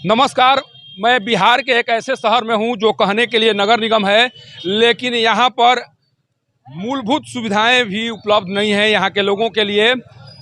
नमस्कार। मैं बिहार के एक ऐसे शहर में हूं जो कहने के लिए नगर निगम है, लेकिन यहां पर मूलभूत सुविधाएं भी उपलब्ध नहीं है यहाँ के लोगों के लिए।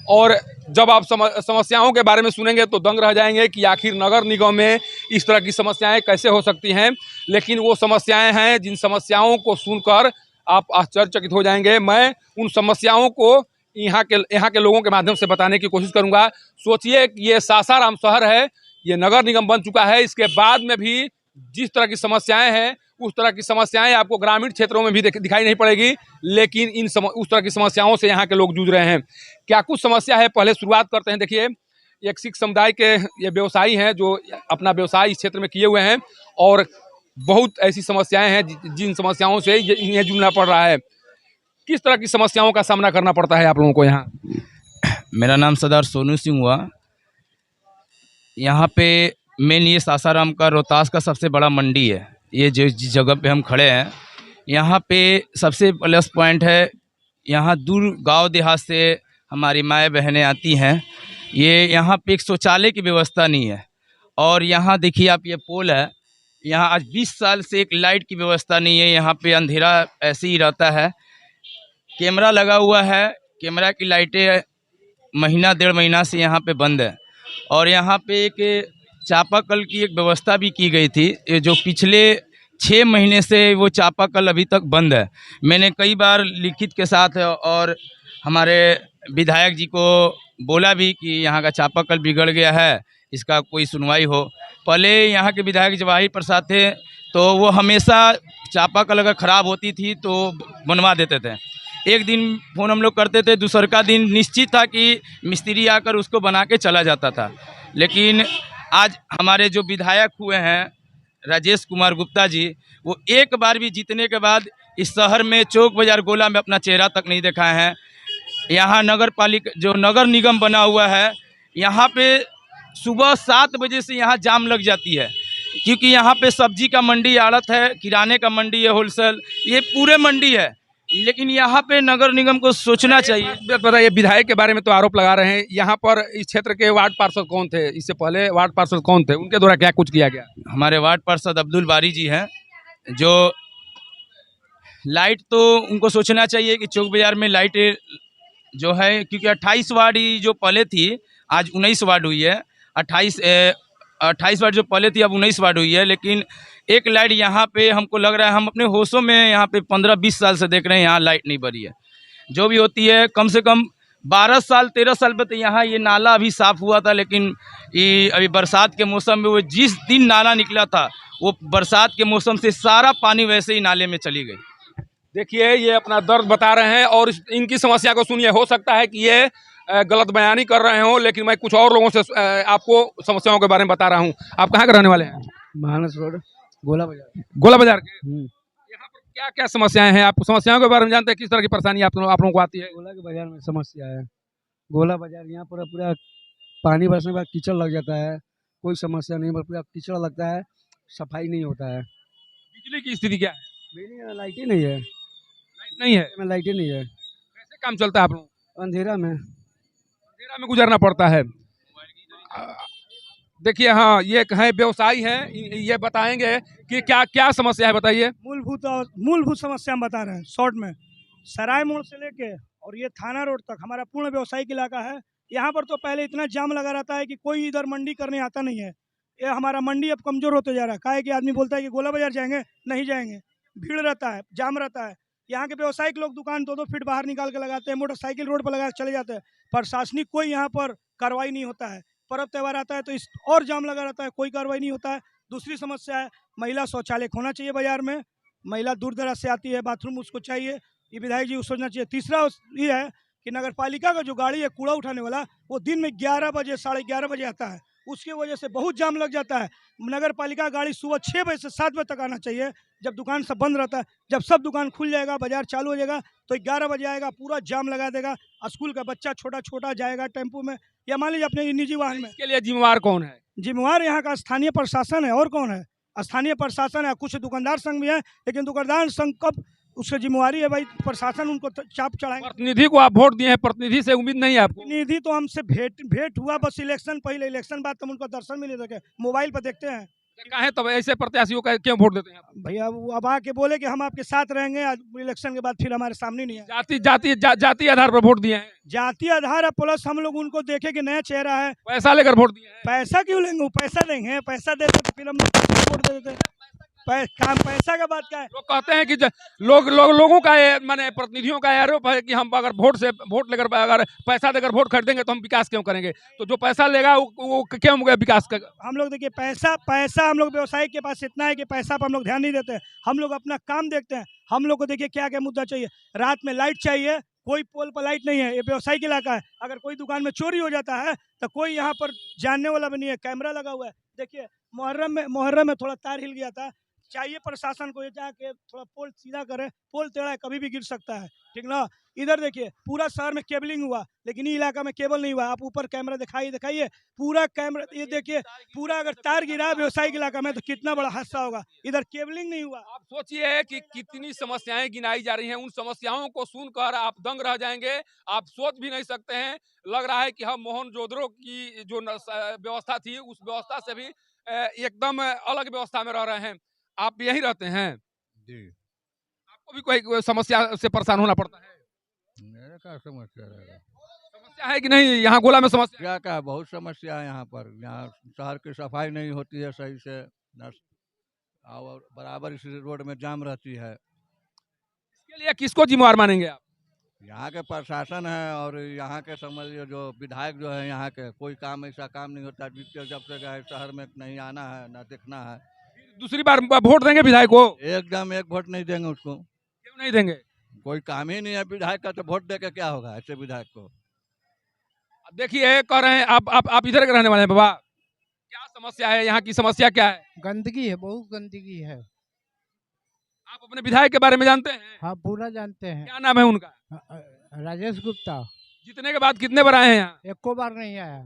और जब आप समस्याओं के बारे में सुनेंगे तो दंग रह जाएंगे कि आखिर नगर निगम में इस तरह की समस्याएं कैसे हो सकती हैं। लेकिन वो समस्याएं हैं जिन समस्याओं को सुनकर आप आश्चर्यचकित हो जाएंगे। मैं उन समस्याओं को यहाँ के लोगों के माध्यम से बताने की कोशिश करूँगा। सोचिए कि ये सासाराम शहर है, ये नगर निगम बन चुका है, इसके बाद में भी जिस तरह की समस्याएं हैं उस तरह की समस्याएं आपको ग्रामीण क्षेत्रों में भी दिखाई नहीं पड़ेगी। लेकिन उस तरह की समस्याओं से यहाँ के लोग जूझ रहे हैं। क्या कुछ समस्या है, पहले शुरुआत करते हैं। देखिए, एक सिख समुदाय के ये व्यवसायी हैं जो अपना व्यवसाय इस क्षेत्र में किए हुए हैं और बहुत ऐसी समस्याएं हैं जिन समस्याओं से इन्हें जूझना पड़ रहा है। किस तरह की समस्याओं का सामना करना पड़ता है आप लोगों को यहाँ? मेरा नाम सरदार सोनू सिंह हुआ। यहाँ पे मेन ये सासाराम का रोहतास का सबसे बड़ा मंडी है। ये जिस जगह पे हम खड़े हैं, यहाँ पे सबसे प्लस पॉइंट है, यहाँ दूर गांव देहात से हमारी माएँ बहनें आती हैं। ये यहाँ पे एक शौचालय की व्यवस्था नहीं है। और यहाँ देखिए आप, ये पोल है, यहाँ आज 20 साल से एक लाइट की व्यवस्था नहीं है। यहाँ पे अंधेरा ऐसे ही रहता है। कैमरा लगा हुआ है, कैमरा की लाइटें महीना 1.5 महीना से यहाँ पे बंद है। और यहाँ पे एक चापाकल की एक व्यवस्था भी की गई थी, जो पिछले 6 महीने से वो चापाकल अभी तक बंद है। मैंने कई बार लिखित के साथ और हमारे विधायक जी को बोला भी कि यहाँ का चापाकल बिगड़ गया है, इसका कोई सुनवाई हो। पहले यहाँ के विधायक जवाहिर प्रसाद थे तो वो हमेशा चापाकल अगर ख़राब होती थी तो बनवा देते थे। एक दिन फ़ोन हम लोग करते थे, दूसर का दिन निश्चित था कि मिस्त्री आकर उसको बना के चला जाता था। लेकिन आज हमारे जो विधायक हुए हैं राजेश कुमार गुप्ता जी, वो एक बार भी जीतने के बाद इस शहर में चौक बाज़ार गोला में अपना चेहरा तक नहीं दिखाए हैं। यहाँ नगर पालिका जो नगर निगम बना हुआ है, यहाँ पे सुबह 7 बजे से यहाँ जाम लग जाती है, क्योंकि यहाँ पे सब्जी का मंडी आड़त है, किराने का मंडी है, होलसेल, ये पूरे मंडी है। लेकिन यहाँ पे नगर निगम को सोचना चाहिए। बताइए, विधायक के बारे में तो आरोप लगा रहे हैं। यहाँ पर इस क्षेत्र के वार्ड पार्षद कौन थे? इससे पहले वार्ड पार्षद कौन थे? उनके द्वारा क्या कुछ किया गया? हमारे वार्ड पार्षद अब्दुल बारी जी हैं। जो लाइट तो उनको सोचना चाहिए कि चौक बाज़ार में लाइट जो है, क्योंकि 28 वार्ड ही जो पहले थी आज 19 वार्ड हुई है। 28 वार्ड जो पहले थी अब 19 वार्ड हुई है। लेकिन एक लाइट यहाँ पे हमको लग रहा है, हम अपने होशों में यहाँ पे 15-20 साल से देख रहे हैं, यहाँ लाइट नहीं बनी है। जो भी होती है कम से कम 12 साल 13 साल पे तो यहाँ ये नाला अभी साफ़ हुआ था। लेकिन ये अभी बरसात के मौसम में वो जिस दिन नाला निकला था, वो बरसात के मौसम से सारा पानी वैसे ही नाले में चली गई। देखिए, ये अपना दर्द बता रहे हैं और इनकी समस्या को सुनिए। हो सकता है कि ये गलत बयानी कर रहे हों, लेकिन मैं कुछ और लोगों से आपको समस्याओं के बारे में बता रहा हूँ। आप कहाँ के रहने वाले हैं? मानस रोड, गोला बाजार। गोला बाजार के। यहाँ पर क्या क्या समस्याएं हैं? आप समस्याओं के बारे में जानते हैं? किस तरह की परेशानी आप लोगों को आती है? गोला के बाजार में समस्या है। गोला बाजार यहाँ पर पूरा पानी बरसने के बाद कीचड़ लग जाता है। कोई समस्या नहीं, पर पूरा कीचड़ लगता है, सफाई नहीं होता है। बिजली की स्थिति क्या है? बिजली लाइट ही नहीं है। लाइट नहीं है? लाइट ही नहीं है। कैसे काम चलता है आप लोग? अंधेरा में गुजरना पड़ता है। देखिए, हाँ, ये हैं व्यवसायी हैं, ये बताएंगे कि क्या क्या समस्या है। बताइए। मूलभूत समस्या हम बता रहे हैं शॉर्ट में। सराय मोड़ से लेके और ये थाना रोड तक हमारा पूर्ण व्यवसायिक इलाका है। यहाँ पर तो पहले इतना जाम लगा रहता है कि कोई इधर मंडी करने आता नहीं है। ये हमारा मंडी अब कमज़ोर होते जा रहा है। काहे कि आदमी बोलता है कि गोला बाजार जाएंगे, नहीं जाएंगे, भीड़ रहता है, जाम रहता है। यहाँ के व्यवसायिक लोग दुकान 2-2 फीट बाहर निकाल के लगाते हैं, मोटरसाइकिल रोड पर लगा के चले जाते हैं। प्रशासनिक कोई यहाँ पर कार्रवाई नहीं होता है। पर्व त्यौहार आता है तो इस और जाम लगा रहता है, कोई कार्रवाई नहीं होता है। दूसरी समस्या है, महिला शौचालय होना चाहिए बाजार में। महिला दूर दराज से आती है, बाथरूम उसको चाहिए, ये विधायक जी को सोचना चाहिए। तीसरा ये है कि नगर पालिका का जो गाड़ी है कूड़ा उठाने वाला, वो दिन में 11 बजे 11:30 बजे आता है। उसकी वजह से बहुत जाम लग जाता है। नगर पालिका गाड़ी सुबह 6 बजे से 7 बजे तक आना चाहिए, जब दुकान सब बंद रहता है। जब सब दुकान खुल जाएगा, बाजार चालू हो जाएगा, तो 11 बजे आएगा, पूरा जाम लगा देगा। स्कूल का बच्चा छोटा जाएगा टेम्पो में, या मान लीजिए अपने निजी वाहन में। इसके लिए जिम्मेवार कौन है? जिम्मेवार यहाँ का स्थानीय प्रशासन है। और कौन है? स्थानीय प्रशासन है। कुछ दुकानदार संघ भी है, लेकिन दुकानदार संघ कब उसका जिम्मेवारी है भाई, प्रशासन उनको चाप चढ़ाएंगे। प्रतिनिधि को आप वोट दिए हैं, प्रतिनिधि से उम्मीद नहीं है आपको? प्रतिनिधि तो हमसे भेंट हुआ बस इलेक्शन पहले, इलेक्शन बाद तो हम उनको दर्शन भी नहीं देते, मोबाइल पर देखते हैं। कहें तब ऐसे प्रत्याशियों का क्यों वोट देते हैं आप? भैया वो अब आके बोले कि हम आपके साथ रहेंगे, आज इलेक्शन के बाद फिर हमारे सामने नहीं है। जाति आधार पर वोट दिए हैं, जाति आधार है, प्लस हम लोग उनको देखे कि नया चेहरा है। पैसा लेकर वोट दिए हैं। पैसा क्यों लेंगे, वो पैसा देंगे, पैसा देते तो फिर हम वोट दे देते। काम पैसा का बात क्या है? लोग कहते हैं कि लोगों का माने प्रतिनिधियों का आरोप है कि हम अगर वोट लेकर अगर पैसा देकर वोट खरीदेंगे तो हम विकास क्यों करेंगे? तो जो पैसा लेगा वो क्यों विकास कर? हम लोग देखिए पैसा हम लोग व्यवसायी के पास इतना है कि पैसा पर हम लोग ध्यान नहीं देते, हम लोग अपना काम देखते हैं। हम लोग को देखिए क्या क्या मुद्दा चाहिए, रात में लाइट चाहिए, कोई पोल पर लाइट नहीं है, ये व्यवसायिक इलाका है। अगर कोई दुकान में चोरी हो जाता है तो कोई यहाँ पर जानने वाला भी नहीं है, कैमरा लगा हुआ है। देखिए मुहर्रम में थोड़ा तार हिल गया था, चाहिए प्रशासन को ये जाके थोड़ा पोल सीधा करे, पोल टेढ़ा है, कभी भी गिर सकता है, ठीक ना। इधर देखिए पूरा शहर में केबलिंग हुआ, लेकिन ये इलाका में केबल नहीं हुआ। आप ऊपर कैमरा दिखाइए, पूरा कैमरा, ये देखिए पूरा अगर तार गिरा व्यवसायिक इलाका में तो कितना बड़ा हादसा होगा। इधर केबलिंग नहीं हुआ। आप सोचिए कि कितनी समस्याएं गिनाई जा रही हैं, उन समस्याओं को सुनकर आप दंग रह जाएंगे। आप सोच भी नहीं सकते हैं, लग रहा है कि हम मोहनजोदड़ो की जो व्यवस्था थी उस व्यवस्था से भी एकदम अलग व्यवस्था में रह रहे हैं। आप यहीं रहते हैं जी। आपको भी कोई समस्या से परेशान होना पड़ता है? मेरे का समस्या रहेगा, समस्या है कि नहीं यहाँ गोला में? समस्या क्या बहुत समस्या है यहाँ पर। यहाँ शहर की सफाई नहीं होती है सही से, और बराबर इस रोड में जाम रहती है। इसके लिए किसको जिम्मेवार मानेंगे आप? यहाँ के प्रशासन है और यहाँ के समझिए जो विधायक जो है यहाँ के, कोई काम ऐसा काम नहीं होता जिसके जब से गए शहर में नहीं आना है ना देखना है। दूसरी बार वोट देंगे विधायक को? एकदम एक वोट नहीं देंगे उसको। क्यों नहीं देंगे? कोई काम ही नहीं है विधायक का, तो वोट दे के क्या होगा ऐसे विधायक को। देखिए कह रहे हैं आप इधर के रहने वाले हैं बाबा, क्या समस्या है यहाँ की? समस्या क्या है? गंदगी है, बहुत गंदगी है। आप अपने विधायक के बारे में जानते हैं? हाँ पूरा जानते हैं। क्या नाम है उनका? राजेश गुप्ता। जीतने के बाद कितने बार आए हैं यहाँ? एको बार नहीं आया।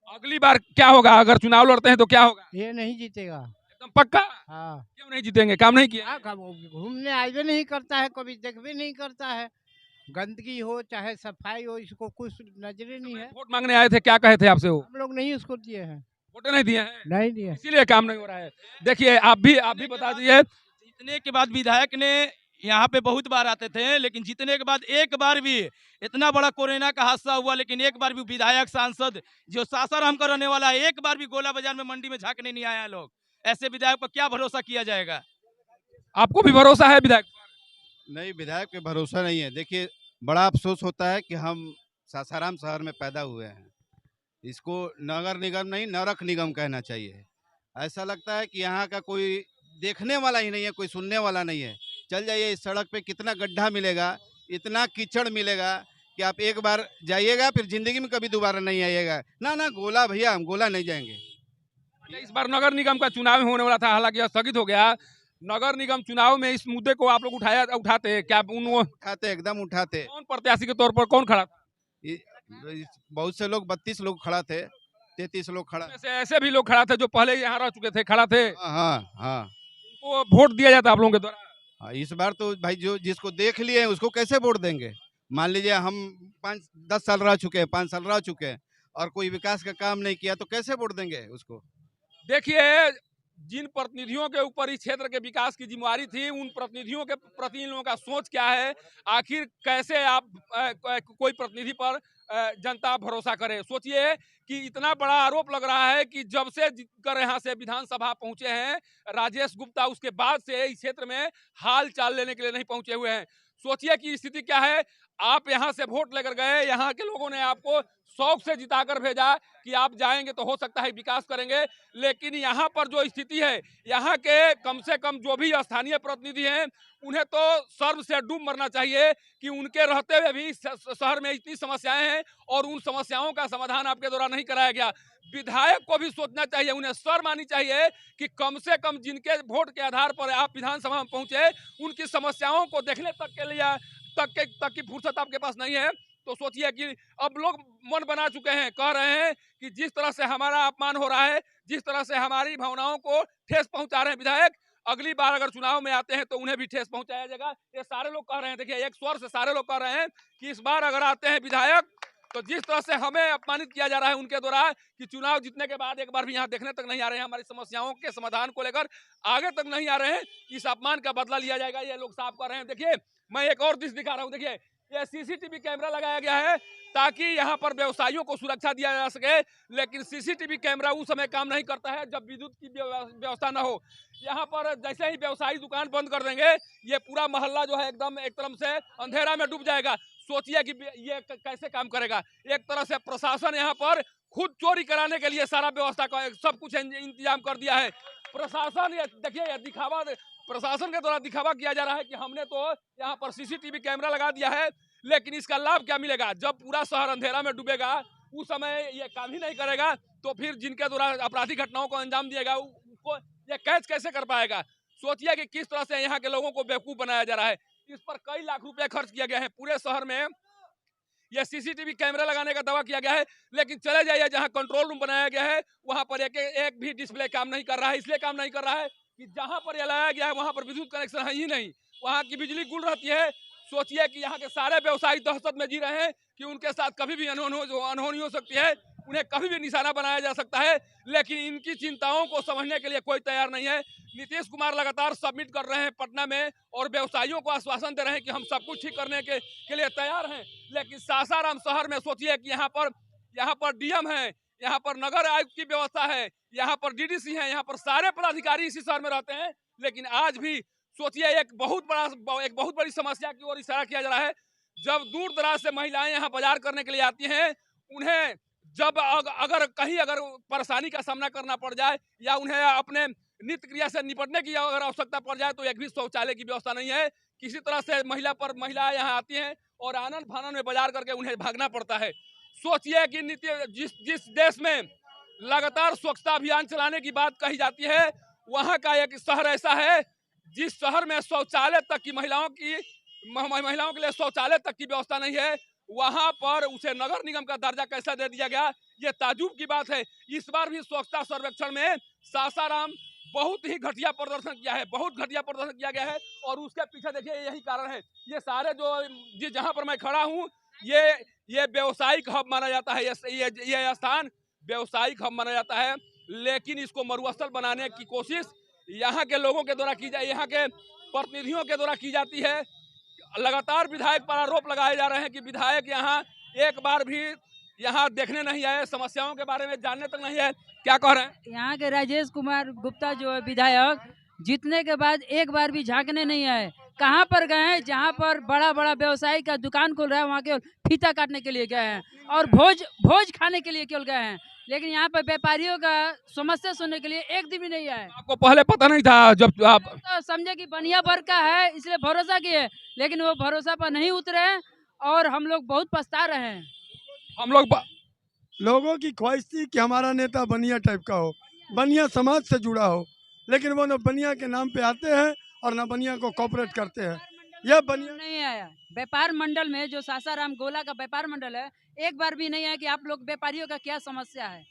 अगली बार क्या होगा? अगर चुनाव लड़ते हैं तो क्या होगा? ये नहीं जीतेगा। एकदम पक्का? हाँ। क्यों नहीं जीतेंगे? काम नहीं किया? घूमने आए नहीं करता है, कभी देख भी नहीं करता है। गंदगी हो चाहे सफाई हो, इसको कुछ नजर ही नहीं है। वोट मांगने आए थे, क्या कहे थे आपसे वो? हम लोग नहीं उसको दिए हैं। वोट नहीं दिए हैं? नहीं दिए, इसीलिए काम नहीं हो रहा है। देखिए आप भी बता दीजिए। जीतने के बाद विधायक ने यहाँ पे बहुत बार आते थे, लेकिन जीतने के बाद एक बार भी इतना बड़ा कोरोना का हादसा हुआ, लेकिन एक बार भी विधायक सांसद जो सासाराम का रहने वाला है, एक बार भी गोला बाजार में मंडी में झांकने नहीं आया है लोग। ऐसे विधायक पर क्या भरोसा किया जाएगा? आपको भी भरोसा है विधायक? नहीं, विधायक पे भरोसा नहीं है। देखिए बड़ा अफसोस होता है कि हम सासाराम शहर में पैदा हुए हैं, इसको नगर निगम नहीं नरक निगम कहना चाहिए। ऐसा लगता है कि यहाँ का कोई देखने वाला ही नहीं है, कोई सुनने वाला नहीं है। चल जाइए इस सड़क पे, कितना गड्ढा मिलेगा, इतना कीचड़ मिलेगा कि आप एक बार जाइएगा फिर जिंदगी में कभी दोबारा नहीं आइएगा। ना गोला भैया, हम गोला नहीं जाएंगे। इस बार नगर निगम का चुनाव होने वाला था, हालांकि स्थगित हो गया। नगर निगम चुनाव में इस मुद्दे को आप लोग उठाते क्या? उठाते, एकदम उठाते। कौन प्रत्याशी के तौर पर कौन खड़ा था? बहुत से लोग, 32 लोग खड़ा थे, 33 लोग खड़ा। ऐसे भी लोग खड़ा थे जो पहले यहाँ रह चुके थे, खड़ा थे। हाँ। उनको वोट दिया जाता आप लोगों के द्वारा? हाँ, इस बार तो भाई जो जिसको देख लिए हैं उसको कैसे वोट देंगे? मान लीजिए हम 5-10 साल रह चुके हैं, 5 साल रह चुके हैं और कोई विकास का काम नहीं किया, तो कैसे वोट देंगे उसको? देखिए जिन प्रतिनिधियों के ऊपर इस क्षेत्र के विकास की जिम्मेवारी थी, उन प्रतिनिधियों के प्रति इन लोगों का सोच क्या है? आखिर कैसे आप कोई प्रतिनिधि पर जनता भरोसा करे? सोचिए कि इतना बड़ा आरोप लग रहा है कि जब से कर यहाँ से विधानसभा पहुंचे हैं राजेश गुप्ता, उसके बाद से इस क्षेत्र में हाल चाल लेने के लिए नहीं पहुंचे हुए हैं। सोचिए कि स्थिति क्या है। आप यहाँ से वोट लेकर गए, यहाँ के लोगों ने आपको शौक से जिताकर भेजा कि आप जाएंगे तो हो सकता है विकास करेंगे, लेकिन यहाँ पर जो स्थिति है, यहाँ के कम से कम जो भी स्थानीय प्रतिनिधि हैं उन्हें तो शर्म से डूब मरना चाहिए कि उनके रहते हुए भी शहर में इतनी समस्याएं हैं और उन समस्याओं का समाधान आपके द्वारा नहीं कराया गया। विधायक को भी सोचना चाहिए, उन्हें शर्म आनी चाहिए कि कम से कम जिनके वोट के आधार पर आप विधानसभा में पहुंचे, उनकी समस्याओं को देखने तक के लिए तक की फुर्सत आपके पास नहीं है। तो सोचिए कि अब लोग मन बना चुके हैं, कह रहे हैं कि जिस तरह से हमारा अपमान हो रहा है, जिस तरह से हमारी भावनाओं को ठेस पहुंचा रहे हैं विधायक, अगली बार अगर चुनाव में आते हैं तो उन्हें भी ठेस पहुंचाया जाएगा। ये सारे लोग कह रहे हैं, देखिए एक स्वर से सारे लोग कह रहे हैं कि इस बार अगर आते हैं विधायक तो जिस तरह से हमें अपमानित किया जा रहा है उनके द्वारा कि चुनाव जीतने के बाद एक बार भी यहाँ देखने तक नहीं आ रहे हैं, हमारी समस्याओं के समाधान को लेकर आगे तक नहीं आ रहे हैं, इस अपमान का बदला लिया जाएगा, ये लोग साफ कर रहे हैं। देखिए मैं एक और दृश्य दिखा रहा हूँ, देखिए ये सीसीटीवी कैमरा लगाया गया है ताकि यहाँ पर व्यवसायियों को सुरक्षा दिया जा सके, लेकिन सीसीटीवी कैमरा उस समय काम नहीं करता है जब विद्युत की व्यवस्था न हो। यहाँ पर जैसे ही व्यवसायी दुकान बंद कर देंगे ये पूरा मोहल्ला जो है एकदम एक तरफ से अंधेरा में डूब जाएगा। सोचिए कि ये कैसे काम करेगा। एक तरह से प्रशासन यहाँ पर खुद चोरी कराने के लिए सारा व्यवस्था का सब कुछ इंतजाम कर दिया है। प्रशासन ये देखिए ये दिखावा, प्रशासन के द्वारा दिखावा किया जा रहा है कि हमने तो यहाँ पर सीसीटीवी कैमरा लगा दिया है, लेकिन इसका लाभ क्या मिलेगा? जब पूरा शहर अंधेरा में डूबेगा उस समय ये काम ही नहीं करेगा तो फिर जिनके द्वारा आपराधिक घटनाओं को अंजाम दिएगा उसको ये कैच कैसे कर पाएगा? सोचिए कि किस तरह से यहाँ के लोगों को बेवकूफ बनाया जा रहा है। इस पर कई लाख रुपए खर्च किया गया है, पूरे शहर में यह सीसीटीवी कैमरा लगाने का दावा किया गया है, लेकिन चले जाइए जहां कंट्रोल रूम बनाया गया है वहां पर एक भी डिस्प्ले काम नहीं कर रहा है। इसलिए काम नहीं कर रहा है कि जहां पर यह लगाया गया है वहां पर विद्युत कनेक्शन है ही नहीं, वहां की बिजली गुल रहती है। सोचिए कि यहाँ के सारे व्यवसायी दहशत में जी रहे हैं कि उनके साथ कभी भी अनहोनी हो सकती है, उन्हें कभी भी निशाना बनाया जा सकता है, लेकिन इनकी चिंताओं को समझने के लिए कोई तैयार नहीं है। नीतीश कुमार लगातार सबमिट कर रहे हैं पटना में और व्यवसायियों को आश्वासन दे रहे हैं कि हम सब कुछ ठीक करने के लिए तैयार हैं, लेकिन सासाराम शहर में सोचिए कि यहाँ पर डीएम है, यहाँ पर नगर आयुक्त की व्यवस्था है, यहाँ पर डीडीसी है, यहाँ पर सारे पदाधिकारी इसी शहर में रहते हैं, लेकिन आज भी सोचिए एक बहुत बड़ी समस्या की ओर इशारा किया जा रहा है। जब दूर दराज से महिलाएं यहाँ बाजार करने के लिए आती हैं, उन्हें जब अगर कहीं परेशानी का सामना करना पड़ जाए या उन्हें अपने नित्य क्रिया से निपटने की अगर आवश्यकता पड़ जाए तो एक भी शौचालय की व्यवस्था नहीं है। किसी तरह से महिलाएं यहाँ आती हैं और आनंद फानन में बाजार करके उन्हें भागना पड़ता है। सोचिए कि जिस देश में लगातार स्वच्छता अभियान चलाने की बात कही जाती है, वहाँ का एक शहर ऐसा है जिस शहर में शौचालय तक की महिलाओं के लिए शौचालय तक की व्यवस्था नहीं है, वहां पर उसे नगर निगम का दर्जा कैसा दे दिया गया, ये ताजुब की बात है। इस बार भी स्वच्छता सर्वेक्षण में सासाराम बहुत ही घटिया प्रदर्शन किया है, बहुत घटिया प्रदर्शन किया गया है और उसके पीछे देखिए यही कारण है। ये सारे जहां पर मैं खड़ा हूँ ये व्यावसायिक हब माना जाता है, ये स्थान व्यावसायिक हब माना जाता है, लेकिन इसको मरुस्थल बनाने की कोशिश यहाँ के लोगों के द्वारा की जाए, यहाँ के प्रतिनिधियों के द्वारा की जाती है। लगातार विधायक पर आरोप लगाए जा रहे हैं कि विधायक यहाँ एक बार भी यहाँ देखने नहीं आए, समस्याओं के बारे में जानने तक नहीं है। क्या कह रहे हैं? यहाँ के राजेश कुमार गुप्ता जो है विधायक, जीतने के बाद एक बार भी झांकने नहीं आए। कहाँ पर गए हैं? जहाँ पर बड़ा बड़ा व्यवसायी का दुकान खोल रहा है वहाँ केवल फीता काटने के लिए गए हैं और भोज खाने के लिए केवल गए हैं, लेकिन यहाँ पर व्यापारियों का समस्या सुनने के लिए एक दिन भी नहीं आए। आपको पहले पता नहीं था? जब आप तो समझे कि बनिया वर्ग का है इसलिए भरोसा किए, लेकिन वो भरोसा पर नहीं उतरे और हम लोग बहुत पछता रहे हैं। हम लोगों की ख्वाहिश थी कि हमारा नेता बनिया टाइप का हो, बनिया समाज से जुड़ा हो, लेकिन वो न बनिया के नाम पे आते हैं और न बनिया को कॉपरेट करते हैं। यह बनिया नहीं आया। व्यापार मंडल में जो सासाराम गोला का व्यापार मंडल है, एक बार भी नहीं आया कि आप लोग व्यापारियों का क्या समस्या है।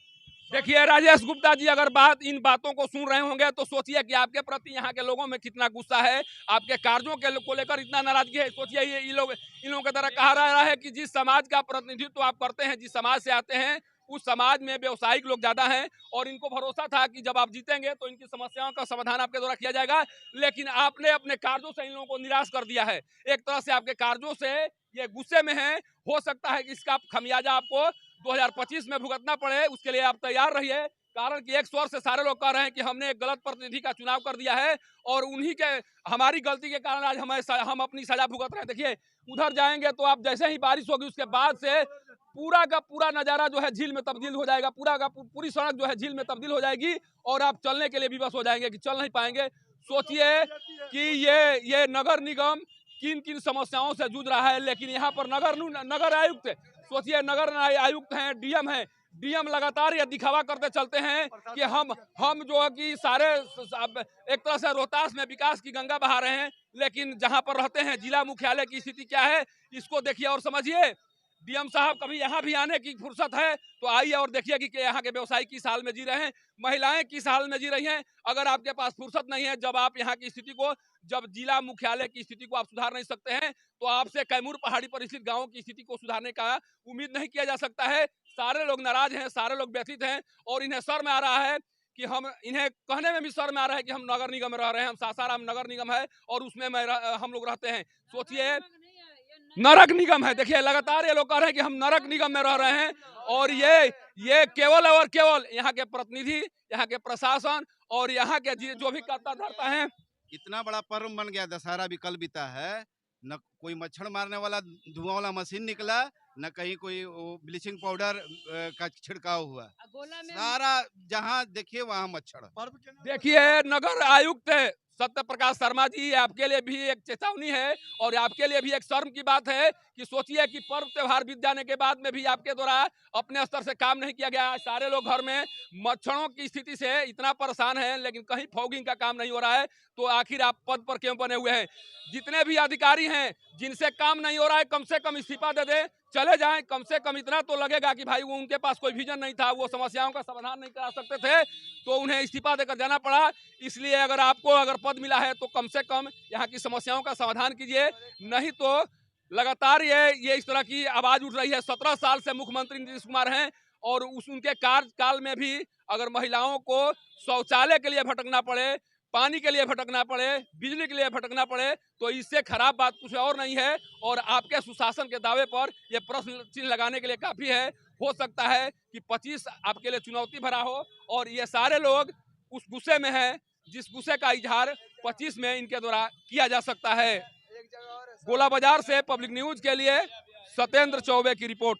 देखिए राजेश गुप्ता जी, अगर इन बातों को सुन रहे होंगे तो सोचिए कि आपके प्रति यहाँ के लोगों में कितना गुस्सा है, आपके कार्यों को लेकर इतना नाराजगी है। सोचिए इन लोगों के द्वारा कहा रहा है कि जिस समाज का प्रतिनिधित्व आप करते हैं, जिस समाज से आते हैं, उस समाज में व्यवसायिक लोग ज्यादा हैं और इनको भरोसा था कि जब आप जीतेंगे तो इनकी समस्याओं का समाधान आपके द्वारा किया जाएगा, लेकिन आपने अपने कार्यों से इन लोगों को निराश कर दिया है। एक तरह से आपके कार्यों से ये गुस्से में हैं। हो सकता है कि इसका खमियाजा आपको 2025 में भुगतना पड़े, उसके लिए आप तैयार रहिए। कारण कि एक स्वर से सारे लोग कह रहे हैं कि हमने एक गलत प्रतिनिधि का चुनाव कर दिया है और उन्हीं के हमारी गलती के कारण आज हम अपनी सजा भुगत रहे हैं। देखिए उधर जाएंगे तो आप जैसे ही बारिश होगी उसके बाद से पूरा का पूरा नज़ारा जो है झील में तब्दील हो जाएगा, पूरी सड़क जो है झील में तब्दील हो जाएगी और आप चलने के लिए विवश हो जाएंगे कि चल नहीं पाएंगे। सोचिए कि ये नगर निगम किन किन समस्याओं से जूझ रहा है, लेकिन यहाँ पर नगर आयुक्त, सोचिए नगर आयुक्त हैं, डीएम हैं, डीएम लगातार ये दिखावा करते चलते हैं कि हम जो है कि सारे एक तरह से रोहतास में विकास की गंगा बहा रहे हैं, लेकिन जहां पर रहते हैं जिला मुख्यालय की स्थिति क्या है इसको देखिए और समझिए। डीएम साहब कभी यहाँ भी आने की फुर्सत है तो आइए और देखिए कि यहाँ के व्यवसायी किस हाल में जी रहे हैं, महिलाएं किस हाल में जी रही हैं। अगर आपके पास फुर्सत नहीं है, जब आप यहाँ की स्थिति को, जब जिला मुख्यालय की स्थिति को आप सुधार नहीं सकते हैं, तो आपसे कैमूर पहाड़ी पर स्थित गाँव की स्थिति को सुधारने का उम्मीद नहीं किया जा सकता है। सारे लोग नाराज हैं, सारे लोग व्यथित हैं और इन्हें शर्म आ रहा है कि इन्हें कहने में भी शर्म आ रहा है कि हम नगर निगम में रह रहे हैं। हम सासाराम नगर निगम है और उसमें हम लोग रहते हैं। सोचिए, नरक निगम है। देखिए, लगातार ये लोग कह रहे हैं कि हम नरक निगम में रह रहे हैं और ये केवल और केवल यहाँ के प्रतिनिधि, यहाँ के प्रशासन और यहाँ के जो भी करता धरता है। इतना बड़ा पर्व बन गया, दशहरा भी कल बीता है, न कोई मच्छर मारने वाला धुआं वाला मशीन निकला, न कहीं कोई ब्लीचिंग पाउडर का छिड़काव हुआ। सारा जहां देखिए वहां मच्छर। देखिए, नगर आयुक्त सत्य प्रकाश शर्मा जी, आपके लिए भी एक चेतावनी है और आपके लिए भी एक शर्म की बात है कि सोचिए कि पर्व त्योहार बीत जाने के बाद में भी आपके द्वारा अपने स्तर से काम नहीं किया गया। सारे लोग घर में मच्छरों की स्थिति से इतना परेशान हैं, लेकिन कहीं फॉगिंग का काम नहीं हो रहा है। तो आखिर आप पद पर क्यों बने हुए हैं? जितने भी अधिकारी हैं जिनसे काम नहीं हो रहा है, कम से कम इस्तीफा दे दे, चले जाएं। कम से कम इतना तो लगेगा कि भाई वो उनके पास कोई विजन नहीं था, वो समस्याओं का समाधान नहीं करा सकते थे, तो उन्हें इस्तीफा देकर जाना पड़ा। इसलिए अगर पद मिला है तो कम से कम यहाँ की समस्याओं का समाधान कीजिए, नहीं तो लगातार ये इस तरह की आवाज उठ रही है। 17 साल से मुख्यमंत्री नीतीश कुमार हैं और उनके कार्यकाल में भी अगर महिलाओं को शौचालय के लिए भटकना पड़े, पानी के लिए भटकना पड़े, बिजली के लिए भटकना पड़े, तो इससे खराब बात कुछ और नहीं है। और आपके सुशासन के दावे पर यह प्रश्न चिन्ह लगाने के लिए काफी है। हो सकता है कि 25 आपके लिए चुनौती भरा हो और ये सारे लोग उस गुस्से में हैं जिस गुस्से का इजहार 25 में इनके द्वारा किया जा सकता है। गोला बाजार से पब्लिक न्यूज के लिए सत्येंद्र चौबे की रिपोर्ट।